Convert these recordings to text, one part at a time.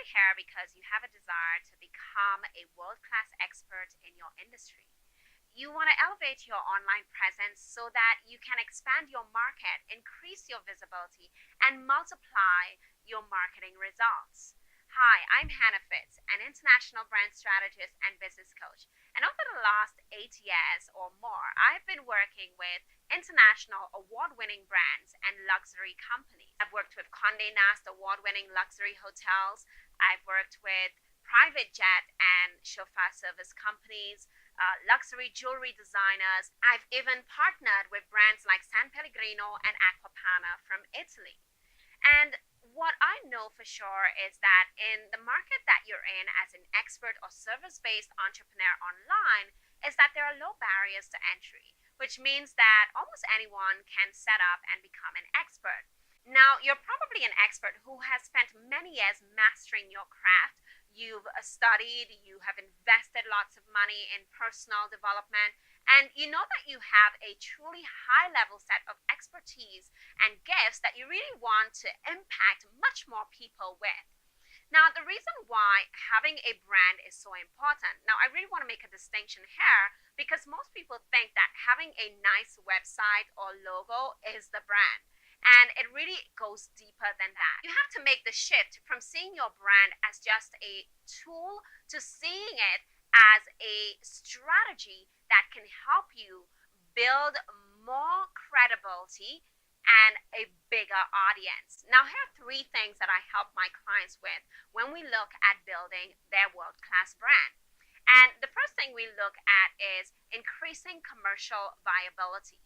probably here because you have a desire to become a world class expert in your industry. You want to elevate your online presence so that you can expand your market, increase your visibility, and multiply your marketing results. Hi, I'm Hannah Fitz, an international brand strategist and business coach. And over the last 8 years or more, I've been working with international award winning brands and luxury companies. I've worked with Condé Nast award winning luxury hotels. I've worked with private jet and chauffeur service companies, luxury jewelry designers. I've even partnered with brands like San Pellegrino and Aquapana from Italy. And what I know for sure is that in the market that you're in as an expert or service based entrepreneur online, is that there are low barriers to entry, which means that almost anyone can set up and become an expert. Now, you're probably an expert who has spent many years mastering your craft. You've studied, you have invested lots of money in personal development, and you know that you have a truly high level set of expertise and gifts that you really want to impact much more people with. Now, the reason why having a brand is so important, now I really want to make a distinction here because most people think that having a nice website or logo is the brand. And it really goes deeper than that. You have to make the shift from seeing your brand as just a tool to seeing it as a strategy that can help you build more credibility and a bigger audience. Now, here are three things that I help my clients with when we look at building their world class brand. And the first thing we look at is increasing commercial viability.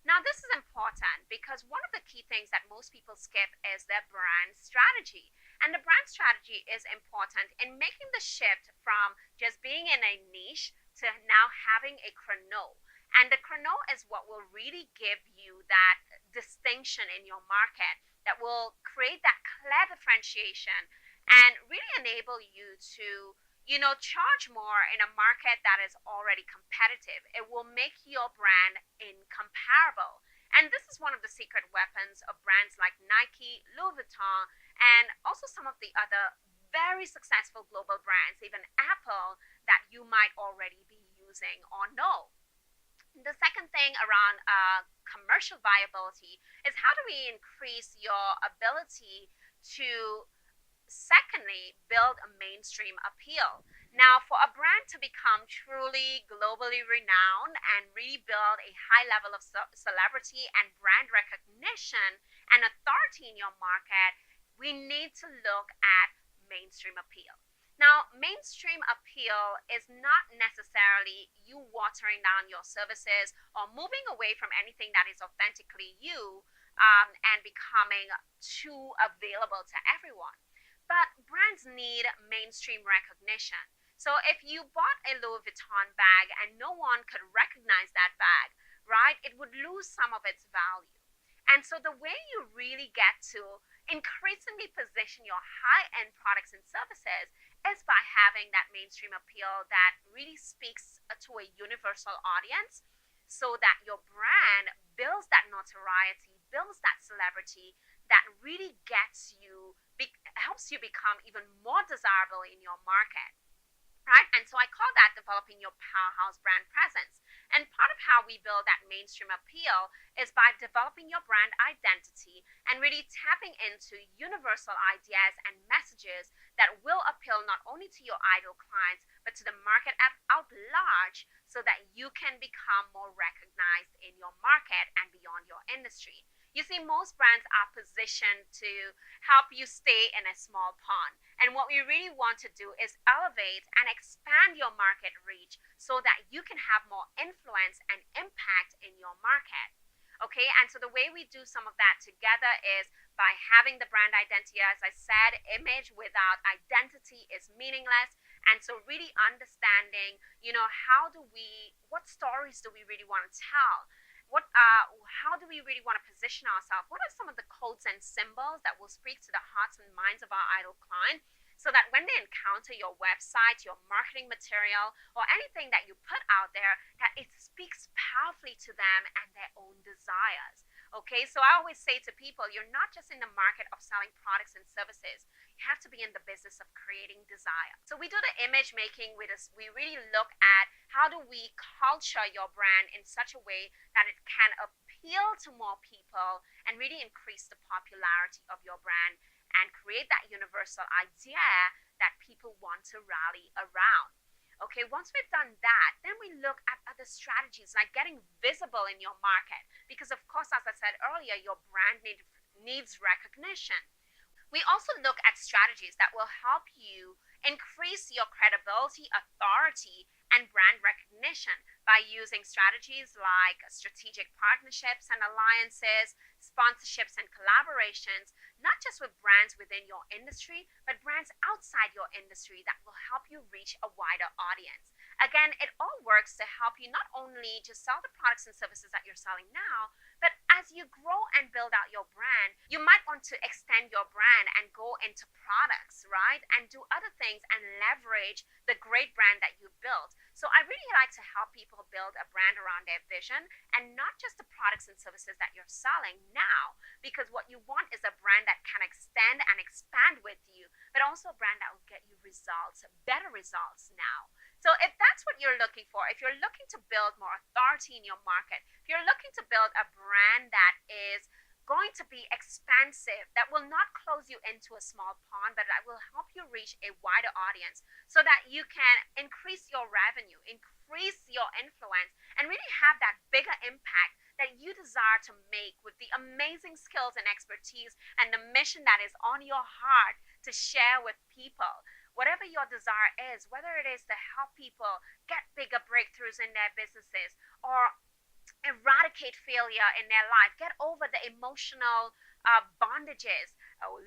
Now, this is important because one of the key things that most people skip is their brand strategy. And the brand strategy is important in making the shift from just being in a niche to now having a chrono. And the chrono is what will really give you that distinction in your market, that will create that clear differentiation and really enable you to charge more in a market that is already competitive. It will make your brand incomparable. And this is one of the secret weapons of brands like Nike, Louis Vuitton, and also some of the other very successful global brands, even Apple, that you might already be using or know. The second thing around commercial viability is how do we increase your ability to secondly, build a mainstream appeal. Now, for a brand to become truly globally renowned and really build a high level of celebrity and brand recognition and authority in your market, we need to look at mainstream appeal. Now, mainstream appeal is not necessarily you watering down your services or moving away from anything that is authentically you and becoming too available to everyone. But brands need mainstream recognition. So if you bought a Louis Vuitton bag and no one could recognize that bag, right, it would lose some of its value. And so the way you really get to increasingly position your high-end products and services is by having that mainstream appeal that really speaks to a universal audience so that your brand builds that notoriety, builds that celebrity that really gets you, helps you become even more desirable in your market. Right? And so I call that developing your powerhouse brand presence. And part of how we build that mainstream appeal is by developing your brand identity and really tapping into universal ideas and messages that will appeal not only to your ideal clients, but to the market at large so that you can become more recognized in your market and beyond your industry. You see, most brands are positioned to help you stay in a small pond. And what we really want to do is elevate and expand your market reach so that you can have more influence and impact in your market. Okay, and so the way we do some of that together is by having the brand identity. As I said, image without identity is meaningless. And so really understanding, what stories do we really want to tell? How do we really want to position ourselves? What are some of the codes and symbols that will speak to the hearts and minds of our ideal client so that when they encounter your website, your marketing material, or anything that you put out there, that it speaks powerfully to them and their own desires? Okay, so I always say to people, you're not just in the market of selling products and services. You have to be in the business of creating desire. So we do the image making with us. We really look at how do we culture your brand in such a way that it can appeal to more people and really increase the popularity of your brand and create that universal idea that people want to rally around. Okay, once we've done that, then we look at other strategies like getting visible in your market. Because, of course, as I said earlier, your brand needs recognition. We also look at strategies that will help you increase your credibility, authority, and brand recognition by using strategies like strategic partnerships and alliances, sponsorships and collaborations, not just with brands within your industry, but brands outside your industry that will help you reach a wider audience. Again, it all works to help you not only just sell the products and services that you're selling now, but as you grow and build out your brand, you might want to extend your brand and go into products, right? And do other things and leverage the great brand that you built. So I really like to help people build a brand around their vision and not just the products and services that you're selling now, because what you want is a brand that can extend and expand with you, but also a brand that will get you results, better results now. So if that's what you're looking for, if you're looking to build more authority in your market, if you're looking to build a brand that is going to be expansive, that will not close you into a small pond, but that will help you reach a wider audience so that you can increase your revenue, increase your influence, and really have that bigger impact that you desire to make with the amazing skills and expertise and the mission that is on your heart to share with people. Whatever your desire is, whether it is to help people get bigger breakthroughs in their businesses or eradicate failure in their life, get over the emotional bondages,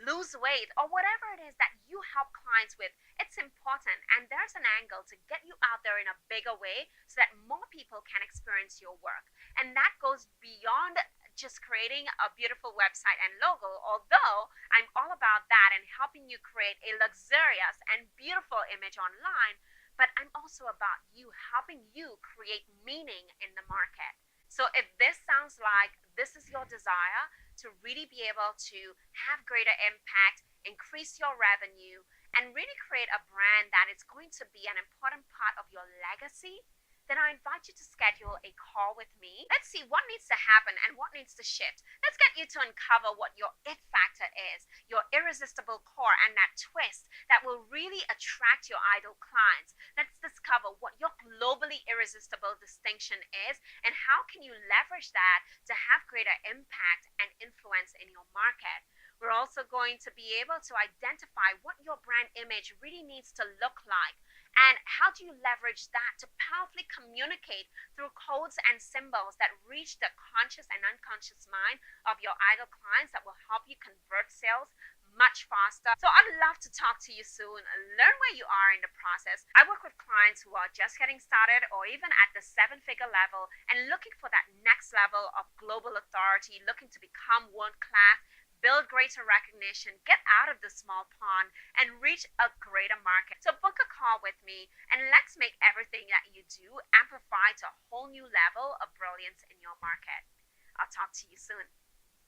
lose weight, or whatever it is that you help clients with, it's important. And there's an angle to get you out there in a bigger way so that more people can experience your work. And that goes beyond just creating a beautiful website and logo, although I'm all about that and helping you create a luxurious and beautiful image online, but I'm also about you, helping you create meaning in the market. So if this sounds like this is your desire to really be able to have greater impact, increase your revenue, and really create a brand that is going to be an important part of your legacy, then I invite you to schedule a call with me. Let's see what needs to happen and what needs to shift. Let's get you to uncover what your it factor is, your irresistible core, and that twist that will really attract your ideal clients. Let's discover what your globally irresistible distinction is and how can you leverage that to have greater impact and influence in your market. We're also going to be able to identify what your brand image really needs to look like. And how do you leverage that to powerfully communicate through codes and symbols that reach the conscious and unconscious mind of your ideal clients that will help you convert sales much faster? So I'd love to talk to you soon, learn where you are in the process. I work with clients who are just getting started or even at the 7-figure level and looking for that next level of global authority, looking to become world class, build greater recognition, get out of the small pond, and reach a greater market. So book a call with me and let's make everything that you do amplify to a whole new level of brilliance in your market. I'll talk to you soon.